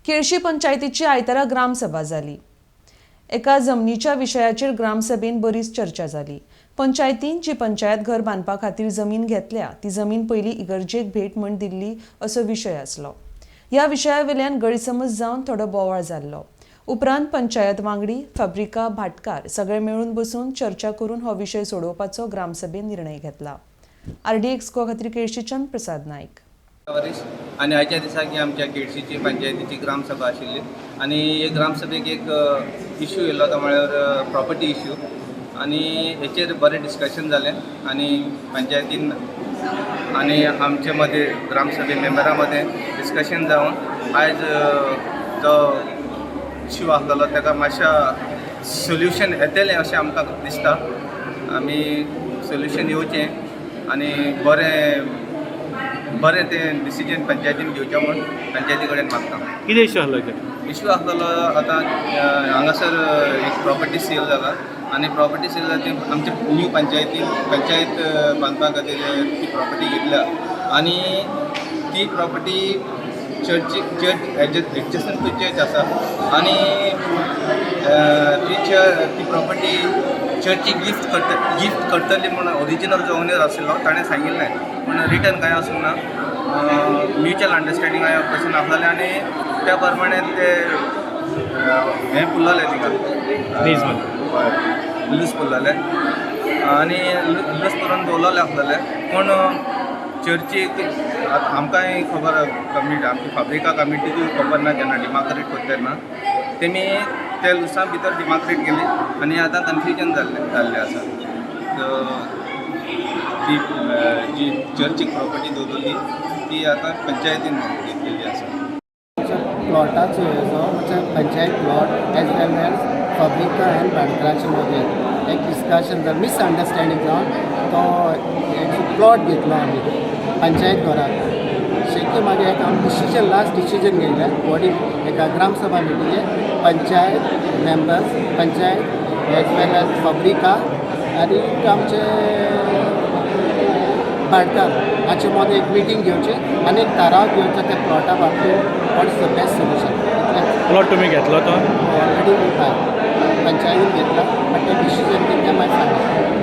केळशी पंचायतीची आयतारा ग्रामसभा जाली। एका जमनीच्या विशयाचेर ग्रामसभेन बरीच चर्चा जाली। पंचायतीन जी पंचायत घर बांदपा खातीर जमीन घेतल्या ती जमीन पयली इगर्जेक भेट म्हण दिल्ली असो विशय आसलो। ह्या विशयावेल्यान गैरसमज जावन थोडो बोवाळ जाल्लो। उपरांत पंचायत वांगडी, फाब्रिका, भाटकार सगळे मेळून बसून चर्चा करून हो विशय सोडोवपाचो ग्रामसभेन निर्णय घेतला। RDX गोवा खातीर केळशीच्यान प्रसाद नाईक। आणि आयच्या दिसाक आमच्या केळशीची पंचायतीची ग्रामसभा आशिल्ली आणि हे ग्रामसभेक एक इश्यू येयलो तो म्हळ्यार प्रॉपर्टी इश्यू आणि हेचेर बरें डिस्कशन जालें आणि पंचायतीन आणि आमचे मध्ये ग्रामसभे मेंबरां मध्ये डिस्कशन जावन आयज जो इश्यू आसलेलो ताका मातशा सोल्युशन येतलें अशें आमकां दिसता। आमी सोल्युशन येवचें आणि बरें तें डिसिजन पंचायतीन घेवचें म्हूण पंचायती कडेन मागता। कितें इश्यू आसलो इश्यू आसलेलो आतां हांगासर एक प्रॉपर्टी सेल जाला आणि प्रॉपर्टी सेल जाता ती आमच्या न्यू पंचायत बांदपा खातीर ती प्रॉपर्टी घेतल्या आणि ती property church adjustment to church आसा आणि ती प्रॉपर्टी चर्चीक गिफ्ट करतली म्हूण ओरिजिनल जो ओनर आशिल्लो ताणें सांगिल्लें पूण रिटर्न कांय आसूंक ना। म्युच्युअल अंडरस्टँडींग पासून आसलेलें आणि त्या प्रमाणे ते हें पुरलेलें तिका लूज पुरलेलें आणि लूज करून दवरलेलें आसलेलें पूण चर्चीक आमकांय खबर आमची फाब्रिका कमिटीकूय खबर ना जेन्ना डिमार्केट करता तेन्ना तेमी त्या लुसा भितर डिमार्केट केली आणि आतां कन्फ्युजन जाल्लें आसा। ती जी चर्चीक प्रॉपर्टी दवरली ती आतां पंचायतीन घेतलेली आसा। प्लॉटाचो हेजो म्हणजे पंचायत प्लॉट एज वेल एज फाब्रिका एंड भाटकाराचे मदें एक डिस्कशन जालें, मिसअंडरस्टँडींग जावन तो एक प्लॉट घेतलो आमी पंचायत घराक। शेकी मागीर एक आमी डिसिजन लास्ट डिसिजन घेयलें बॉडी एका ग्रामसभा मिटिंगेक पंचायत मेंबर्स, पंचायत एज वेल एज फाब्रिका आनी आमचे भाटकार हाचे मदें एक मिटींग घेवचें आणि एक थाराव घेवचो त्या प्लॉटा बाबतींत what is the best solution. Plot तुमी घेतलो तो ऑलरेडी पंचायतीन घेतला बट ते डिसिजन तेंकां मागीर सांगलें।